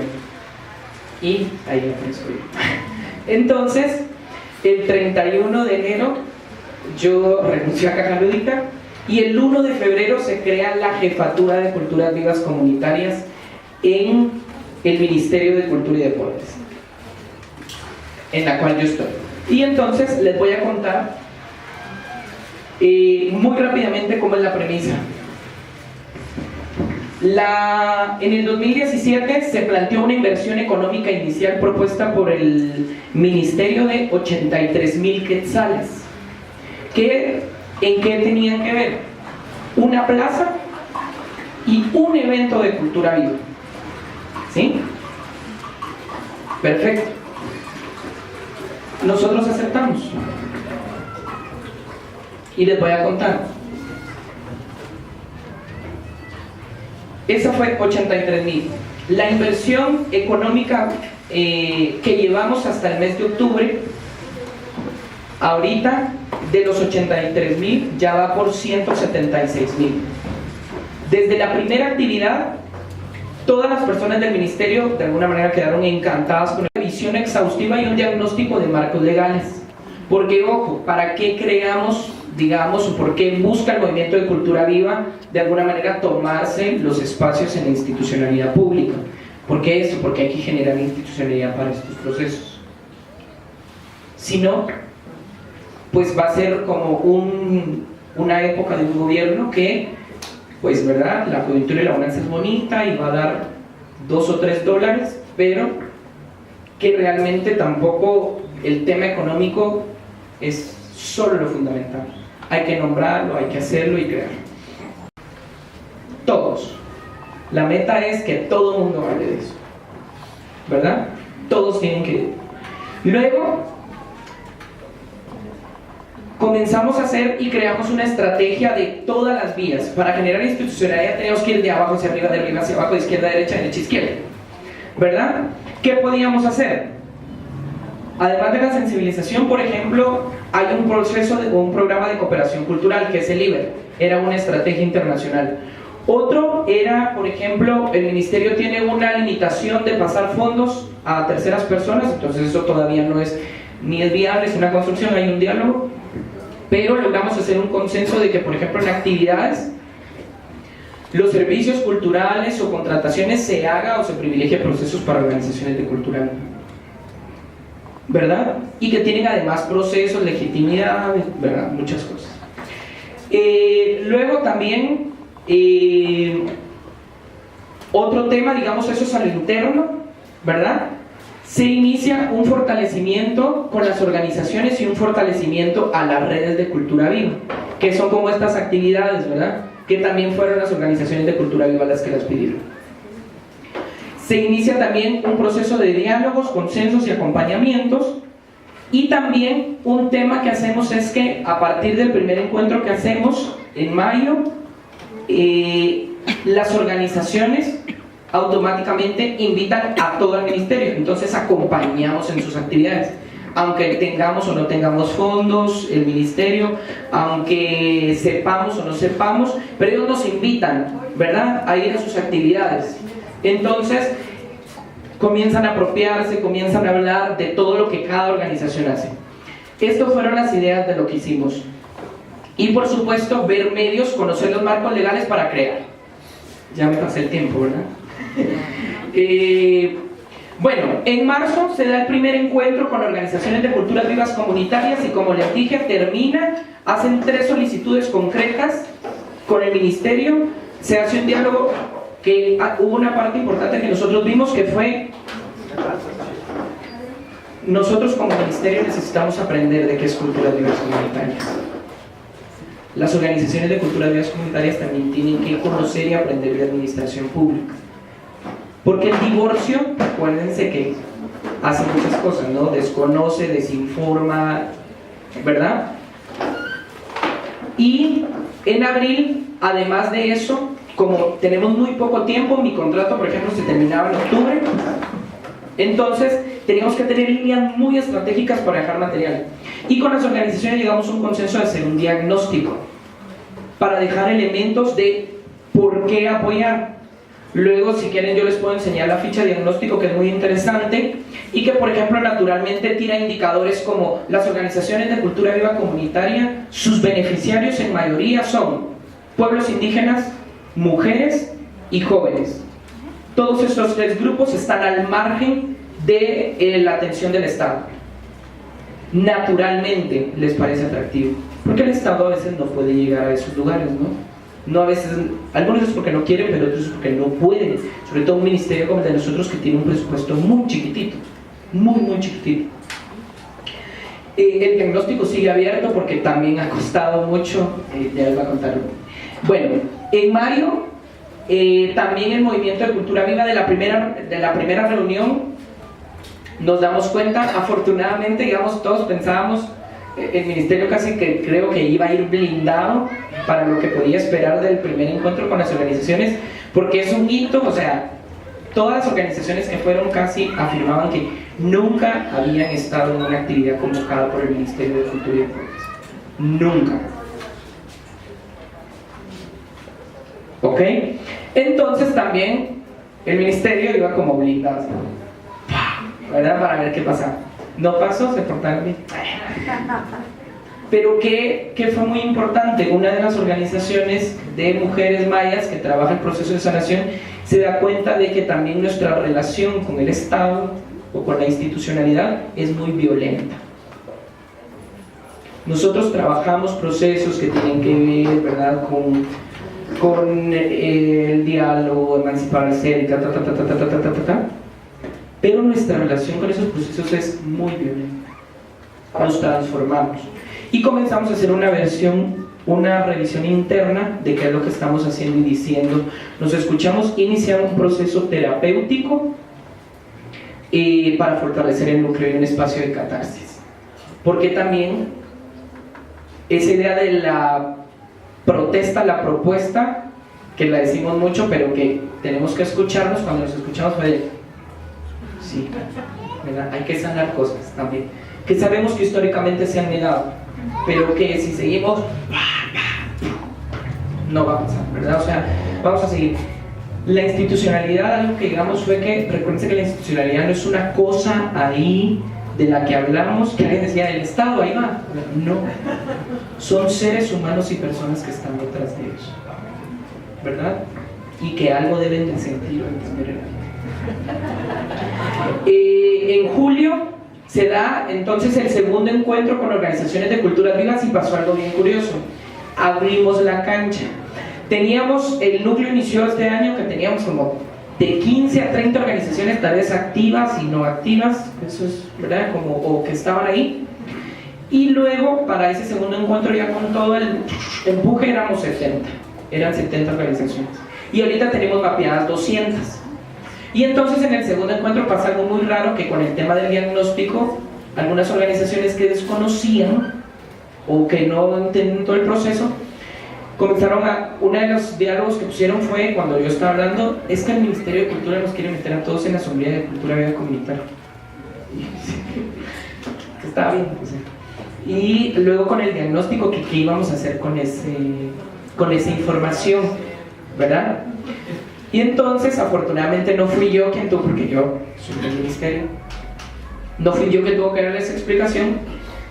Y ahí aparezco yo. Entonces, el 31 de enero yo renuncio a Caja Lúdica, y el 1 de febrero se crea la Jefatura de Culturas Vivas Comunitarias en el Ministerio de Cultura y Deportes. en la cual yo estoy. Y entonces les voy a contar muy rápidamente cómo es la premisa. En el 2017 se planteó una inversión económica inicial propuesta por el Ministerio de 83,000 quetzales. ¿En qué tenían que ver? Una plaza y un evento de cultura viva. ¿Sí? Perfecto. Nosotros aceptamos. Y les voy a contar. Esa fue 83,000. La inversión económica que llevamos hasta el mes de octubre, ahorita de los 83,000 ya va por 176,000. Desde la primera actividad, todas las personas del ministerio de alguna manera quedaron encantadas con una visión exhaustiva y un diagnóstico de marcos legales. Porque, ojo, ¿para qué creamos, digamos, o por qué busca el movimiento de cultura viva de alguna manera tomarse los espacios en la institucionalidad pública? ¿Por qué eso? Porque hay que generar institucionalidad para estos procesos. Si no, pues va a ser como una época de un gobierno que, pues verdad, la coyuntura y la bonanza es bonita y va a dar $2 o $3, pero que realmente tampoco el tema económico es solo lo fundamental. Hay que nombrarlo, hay que hacerlo y crearlo. Todos. La meta es que todo el mundo hable de eso, ¿verdad? Todos tienen que ir. Luego comenzamos a hacer y creamos una estrategia de todas las vías. Para generar institucionalidad tenemos que ir de abajo hacia arriba, de arriba hacia abajo, de izquierda a derecha, derecha a izquierda, ¿verdad? ¿Qué podíamos hacer? Además de la sensibilización, por ejemplo, hay un proceso, un programa de cooperación cultural que es el IBER, era una estrategia internacional. Otro era, por ejemplo, el ministerio tiene una limitación de pasar fondos a terceras personas, entonces eso todavía no es, ni es viable, es una construcción, hay un diálogo, pero logramos hacer un consenso de que, por ejemplo, en actividades, los servicios culturales o contrataciones se haga o se privilegie procesos para organizaciones de cultura, ¿verdad? Y que tienen además procesos, legitimidad, ¿verdad? Muchas cosas. Luego también otro tema, digamos, eso es a lo interno, ¿verdad? Se inicia un fortalecimiento con las organizaciones y un fortalecimiento a las redes de cultura viva, que son como estas actividades, ¿verdad? Que también fueron las organizaciones de cultura viva las que las pidieron. Se inicia también un proceso de diálogos, consensos y acompañamientos. Y también un tema que hacemos es que a partir del primer encuentro que hacemos en mayo, las organizaciones automáticamente invitan a todo el ministerio, entonces acompañamos en sus actividades, aunque tengamos o no tengamos fondos, el ministerio, aunque sepamos o no sepamos, pero ellos nos invitan, ¿verdad?, a ir a sus actividades. Entonces comienzan a apropiarse, comienzan a hablar de todo lo que cada organización hace. Estas fueron las ideas de lo que hicimos. Y por supuesto, ver medios, conocer los marcos legales para crear. Ya me pasé el tiempo, ¿verdad? Bueno, en marzo se da el primer encuentro con organizaciones de culturas vivas comunitarias y como les dije, termina, hacen 3 solicitudes concretas con el ministerio, se hace un diálogo que hubo una parte importante que nosotros vimos que fue nosotros como ministerio necesitamos aprender de qué es culturas vivas comunitarias. Las organizaciones de culturas vivas comunitarias también tienen que conocer y aprender de administración pública, porque el divorcio, acuérdense que hace muchas cosas, ¿no? Desconoce, desinforma, ¿verdad? Y en abril, además de eso, como tenemos muy poco tiempo, mi contrato, por ejemplo, se terminaba en octubre, entonces teníamos que tener líneas muy estratégicas para dejar material. Y con las organizaciones llegamos a un consenso de hacer un diagnóstico para dejar elementos de por qué apoyar. Luego, si quieren, yo les puedo enseñar la ficha de diagnóstico, que es muy interesante y que, por ejemplo, naturalmente tira indicadores como las organizaciones de cultura viva comunitaria, sus beneficiarios en mayoría son pueblos indígenas, mujeres y jóvenes. Todos estos 3 grupos están al margen de la atención del Estado. naturalmente les parece atractivo, porque el Estado a veces no puede llegar a esos lugares, no a veces, algunos es porque no quieren, pero otros es porque no pueden, sobre todo un ministerio como el de nosotros que tiene un presupuesto muy chiquitito, muy chiquitito. El diagnóstico sigue abierto porque también ha costado mucho, ya les voy a contar. Bueno, en mayo también el movimiento de Cultura Viva de la primera reunión nos damos cuenta, afortunadamente, digamos, todos pensábamos, el ministerio casi que creo que iba a ir blindado para lo que podía esperar del primer encuentro con las organizaciones, porque es un hito, o sea, todas las organizaciones que fueron casi afirmaban que nunca habían estado en una actividad convocada por el Ministerio de Cultura y Deportes. Nunca. ¿Ok? Entonces también el ministerio iba como blindado, ¿verdad? Para ver qué pasaba. No pasó, se portaron bien. Pero ¿qué fue muy importante? Una de las organizaciones de mujeres mayas que trabaja el proceso de sanación se da cuenta de que también nuestra relación con el Estado o con la institucionalidad es muy violenta. Nosotros trabajamos procesos que tienen que ver, ¿verdad?, con el diálogo, emancipar al ser, pero nuestra relación con esos procesos es muy violenta. Nos transformamos y comenzamos a hacer una revisión interna de qué es lo que estamos haciendo y diciendo. Nos escuchamos, iniciar un proceso terapéutico para fortalecer el núcleo y un espacio de catarsis, porque también esa idea de la protesta, la propuesta, que la decimos mucho, pero que tenemos que escucharnos, cuando nos escuchamos fue sí, ¿verdad? Hay que sanar cosas también, que sabemos que históricamente se han negado, pero que si seguimos, no va a pasar, ¿verdad? O sea, vamos a seguir. La institucionalidad, algo que digamos fue que, recuerden que la institucionalidad no es una cosa ahí de la que hablamos, que alguien decía, el Estado, ahí va. No, son seres humanos y personas que están detrás de eso, ¿verdad? Y que algo deben de sentir o entender en la vida. En julio se da entonces el segundo encuentro con organizaciones de culturas vivas y pasó algo bien curioso. Abrimos la cancha. Teníamos, el núcleo inició este año que teníamos como de 15 a 30 organizaciones, tal vez activas y no activas, eso es, ¿verdad?, como, o que estaban ahí. Y luego, para ese segundo encuentro, ya con todo el empuje, éramos 70, eran 70 organizaciones. Y ahorita tenemos mapeadas 200. Y entonces en el segundo encuentro pasa algo muy raro, que con el tema del diagnóstico, algunas organizaciones que desconocían o que no entendían todo el proceso, comenzaron uno de los diálogos que pusieron fue, cuando yo estaba hablando, es que el Ministerio de Cultura nos quiere meter a todos en la Asamblea de Cultura Vida Comunitaria. Que estaba bien, pues. Y luego con el diagnóstico, que qué íbamos a hacer con esa información, ¿verdad? Y entonces, afortunadamente, no fui yo quien tuvo, porque yo soy del ministerio, no fui yo quien tuvo que dar esa explicación,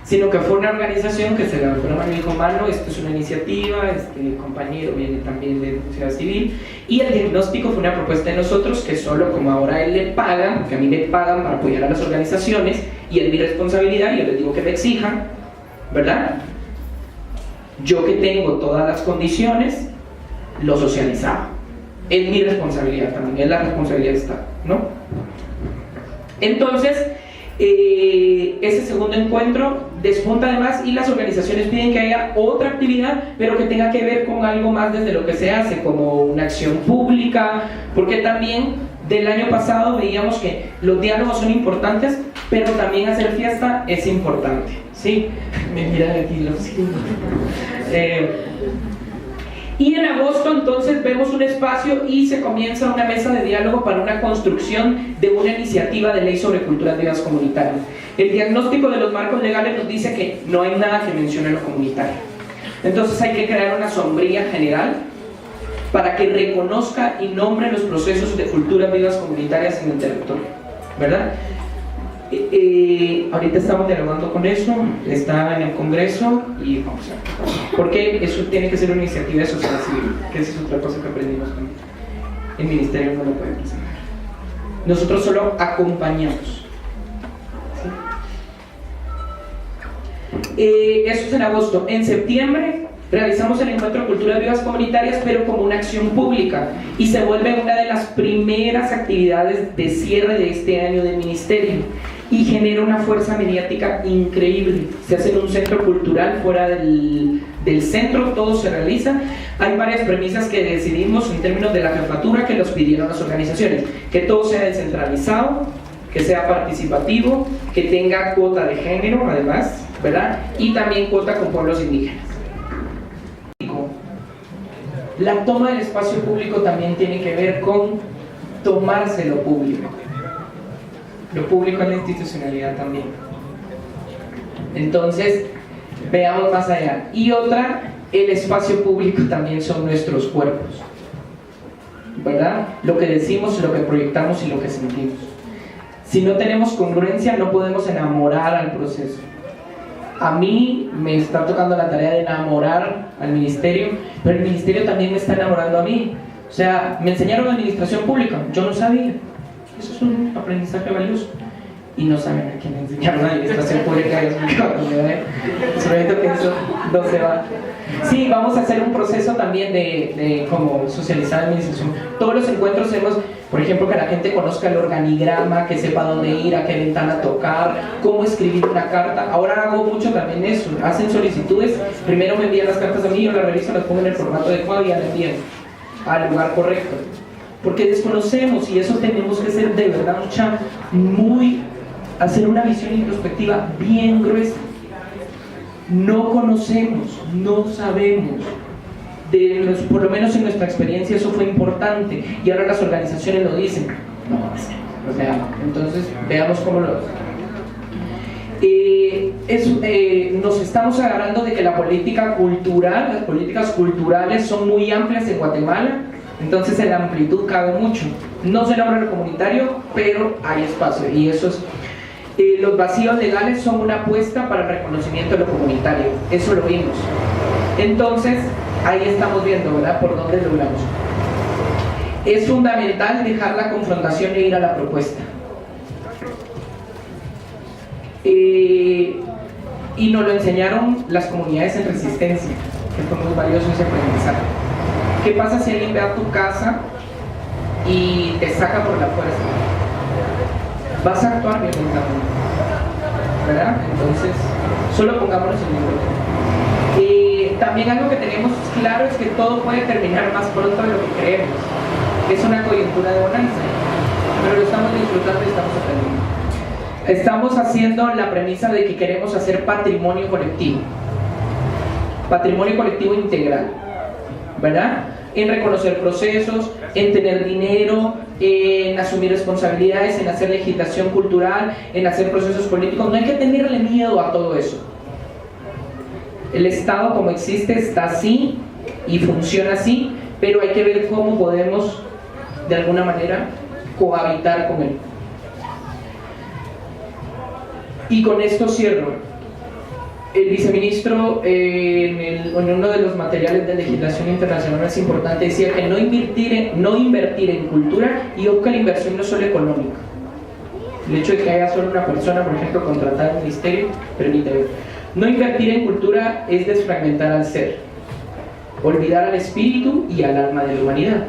sino que fue una organización que se levantó la mano y dijo, mano, esto es una iniciativa, este compañero viene también de sociedad civil, y el diagnóstico fue una propuesta de nosotros, que solo como ahora a él le pagan, porque a mí me pagan para apoyar a las organizaciones, y es mi responsabilidad, y yo les digo que me exijan, ¿verdad? Yo que tengo todas las condiciones, lo socializaba. Es mi responsabilidad también, es la responsabilidad del Estado, ¿no? Entonces, ese segundo encuentro despunta además y las organizaciones piden que haya otra actividad, pero que tenga que ver con algo más desde lo que se hace, como una acción pública, porque también del año pasado veíamos que los diálogos son importantes, pero también hacer fiesta es importante, ¿sí? Me miran aquí los... Y en agosto entonces vemos un espacio y se comienza una mesa de diálogo para una construcción de una iniciativa de ley sobre culturas vivas comunitarias. El diagnóstico de los marcos legales nos dice que no hay nada que mencione lo comunitario. Entonces hay que crear una sombrilla general para que reconozca y nombre los procesos de culturas vivas comunitarias en el territorio, ¿verdad? Ahorita estamos dialogando con eso, está en el Congreso y vamos a ver, porque eso tiene que ser una iniciativa de sociedad civil, que esa es otra cosa que aprendimos también. El ministerio no lo puede presentar, nosotros solo acompañamos, ¿sí? Eso es en agosto. En septiembre realizamos el encuentro de culturas vivas comunitarias, pero como una acción pública, y se vuelve una de las primeras actividades de cierre de este año del ministerio, y genera una fuerza mediática increíble. Se hace en un centro cultural fuera del centro, todo se realiza. Hay varias premisas que decidimos en términos de la jefatura que los pidieron las organizaciones: que todo sea descentralizado, que sea participativo, que tenga cuota de género además, ¿verdad? Y también cuota con pueblos indígenas. La toma del espacio público también tiene que ver con tomarse lo público. Lo público es la institucionalidad también. Entonces, veamos más allá. Y otra, el espacio público también son nuestros cuerpos, ¿verdad? Lo que decimos, lo que proyectamos y lo que sentimos. Si no tenemos congruencia, no podemos enamorar al proceso. A mí me está tocando la tarea de enamorar al ministerio, pero el ministerio también me está enamorando a mí. O sea, me enseñaron administración pública, yo no sabía. Eso es un aprendizaje valioso. Y no saben a quién enseñaron administración pública. Prometo que eso no se va. Sí, vamos a hacer un proceso también de cómo socializar la administración. Todos los encuentros hemos, por ejemplo, que la gente conozca el organigrama, que sepa dónde ir, a qué ventana tocar, cómo escribir una carta. Ahora hago mucho también eso. Hacen solicitudes, primero me envían las cartas a mí, yo las reviso, las pongo en el formato adecuado y ya las envían al lugar correcto. Porque desconocemos, y eso tenemos que ser de verdad hacer una visión introspectiva bien gruesa. No conocemos, no sabemos. Por lo menos en nuestra experiencia eso fue importante, y ahora las organizaciones lo dicen. No, o sea, entonces veamos cómo lo nos estamos agarrando de que la política cultural, las políticas culturales son muy amplias en Guatemala. Entonces en la amplitud cabe mucho. No se nombra lo comunitario, pero hay espacio, y eso es. Los vacíos legales son una apuesta para el reconocimiento de lo comunitario. Eso lo vimos. Entonces ahí estamos viendo, ¿verdad?, por dónde logramos. Es fundamental dejar la confrontación e ir a la propuesta. Y nos lo enseñaron las comunidades en resistencia, que fue muy valioso ese aprendizaje. ¿Qué pasa si alguien ve a tu casa y te saca por la fuerza? Vas a actuar violentamente, ¿verdad? Entonces, solo pongámonos en igualdad. También algo que tenemos claro es que todo puede terminar más pronto de lo que creemos. Es una coyuntura de bonanza, pero lo estamos disfrutando y estamos aprendiendo. Estamos haciendo la premisa de que queremos hacer patrimonio colectivo integral, ¿verdad? En reconocer procesos, en tener dinero, en asumir responsabilidades, en hacer legislación cultural, en hacer procesos políticos. No hay que tenerle miedo a todo eso. El Estado como existe está así y funciona así, pero hay que ver cómo podemos de alguna manera cohabitar con él. Y con esto cierro. El viceministro en uno de los materiales de legislación internacional más importante decía que no invertir en cultura, y ojo que la inversión no es solo económica. El hecho de que haya solo una persona, por ejemplo, contratada en un ministerio, permite ver. No invertir en cultura es desfragmentar al ser, olvidar al espíritu y al alma de la humanidad.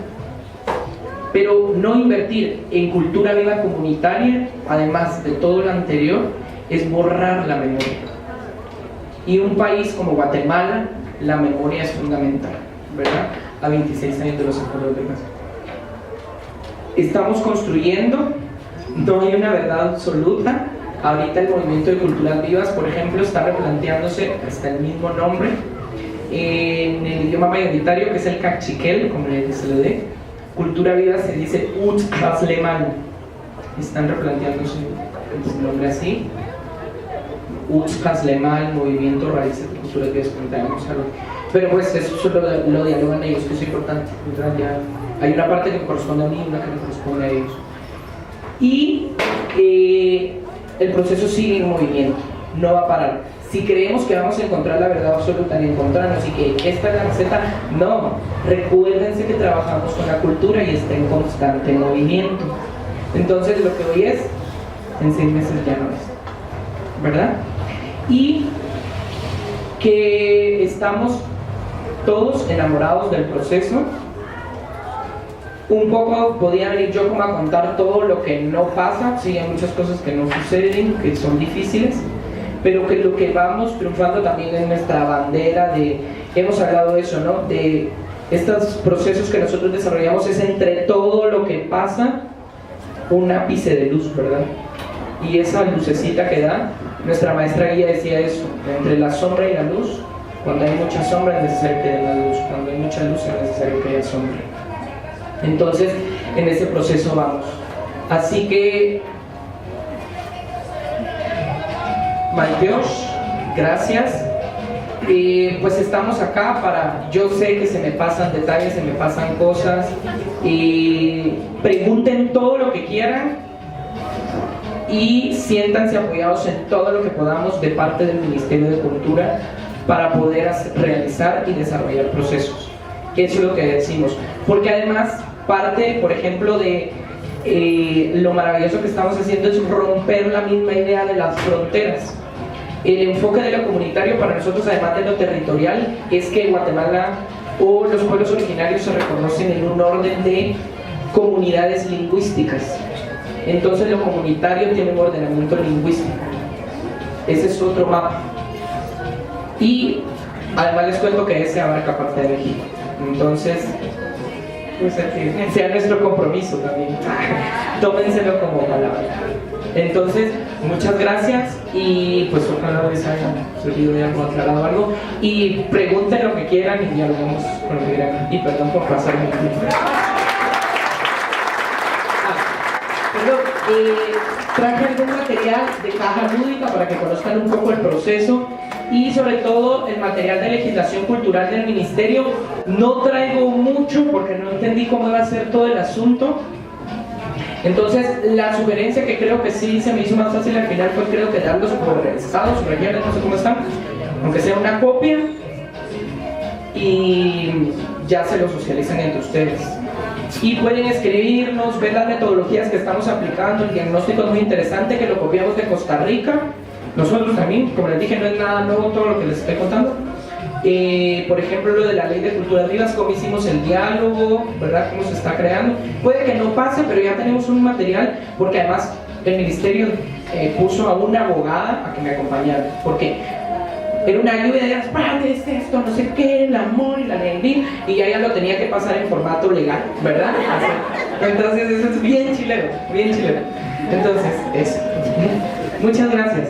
Pero no invertir en cultura viva comunitaria, además de todo lo anterior, es borrar la memoria. Y un país como Guatemala, la memoria es fundamental, ¿verdad? A 26 años de los acuerdos de paz. Estamos construyendo, no hay una verdad absoluta. Ahorita el movimiento de culturas vivas, por ejemplo, está replanteándose hasta el mismo nombre en el idioma mayoritario, que es el cachiquel, como se le dé. Cultura viva se dice Utzpasleman. Están replanteándose el nombre así. Utzpasleman, movimiento raíces de culturas vivas comunitarias. Pero pues eso solo lo dialogan ellos, que es importante. Hay una parte que me corresponde a mí y una que me corresponde a ellos. Y el proceso sigue en movimiento, no va a parar. Si creemos que vamos a encontrar la verdad absoluta ni encontrarnos y que esta es la receta, no. Recuérdense que trabajamos con la cultura y está en constante movimiento. Entonces lo que hoy es, en 6 meses ya no es, ¿verdad? Y que estamos todos enamorados del proceso. Un poco podía venir yo como a contar todo lo que no pasa, sí, hay muchas cosas que no suceden, que son difíciles, pero que lo que vamos triunfando también es nuestra bandera de, hemos hablado de eso, ¿no? De estos procesos que nosotros desarrollamos, es entre todo lo que pasa un ápice de luz, ¿verdad? Y esa lucecita que da, nuestra maestra guía decía eso, entre la sombra y la luz, cuando hay mucha sombra es necesario que haya luz, cuando hay mucha luz es necesario que haya sombra. Entonces, en ese proceso vamos. Así que, Maiteos, gracias. Pues estamos acá para, yo sé que se me pasan detalles, se me pasan cosas, y pregunten todo lo que quieran y siéntanse apoyados en todo lo que podamos de parte del Ministerio de Cultura para poder realizar y desarrollar procesos. Eso es lo que decimos, porque además parte, por ejemplo, de lo maravilloso que estamos haciendo es romper la misma idea de las fronteras. El enfoque de lo comunitario para nosotros, además de lo territorial, es que Guatemala o los pueblos originarios se reconocen en un orden de comunidades lingüísticas. Entonces lo comunitario tiene un ordenamiento lingüístico. Ese es otro mapa. Y además les cuento que ese abarca parte de México. Entonces, pues que sea nuestro compromiso también. Tómenselo como palabra. Entonces, muchas gracias y pues ojalá les haya servido de algo, aclarado algo, y pregunten lo que quieran y dialogamos con lo que quieran. Y perdón por pasarme el tiempo. Traje algún material de caja lúdica para que conozcan un poco el proceso y sobre todo el material de legislación cultural del ministerio. No traigo mucho porque no entendí cómo iba a ser todo el asunto. Entonces la sugerencia que creo que sí se me hizo más fácil al final fue creo que darlos por estados, regiones, no sé cómo están, aunque sea una copia, y ya se lo socializan entre ustedes. Y pueden escribirnos, ver las metodologías que estamos aplicando. El diagnóstico es muy interesante, que lo copiamos de Costa Rica. Nosotros también, como les dije, no es nada nuevo todo lo que les estoy contando. Por ejemplo, lo de la ley de cultura vivas, cómo hicimos el diálogo, ¿verdad? Cómo se está creando. Puede que no pase, pero ya tenemos un material, porque además el ministerio puso a una abogada a que me acompañara, porque era una lluvia de padre, es esto, no sé qué, el amor y la alegría, y ya lo tenía que pasar en formato legal, ¿verdad? Entonces eso es bien chileno, bien chileno. Entonces, eso. Muchas gracias.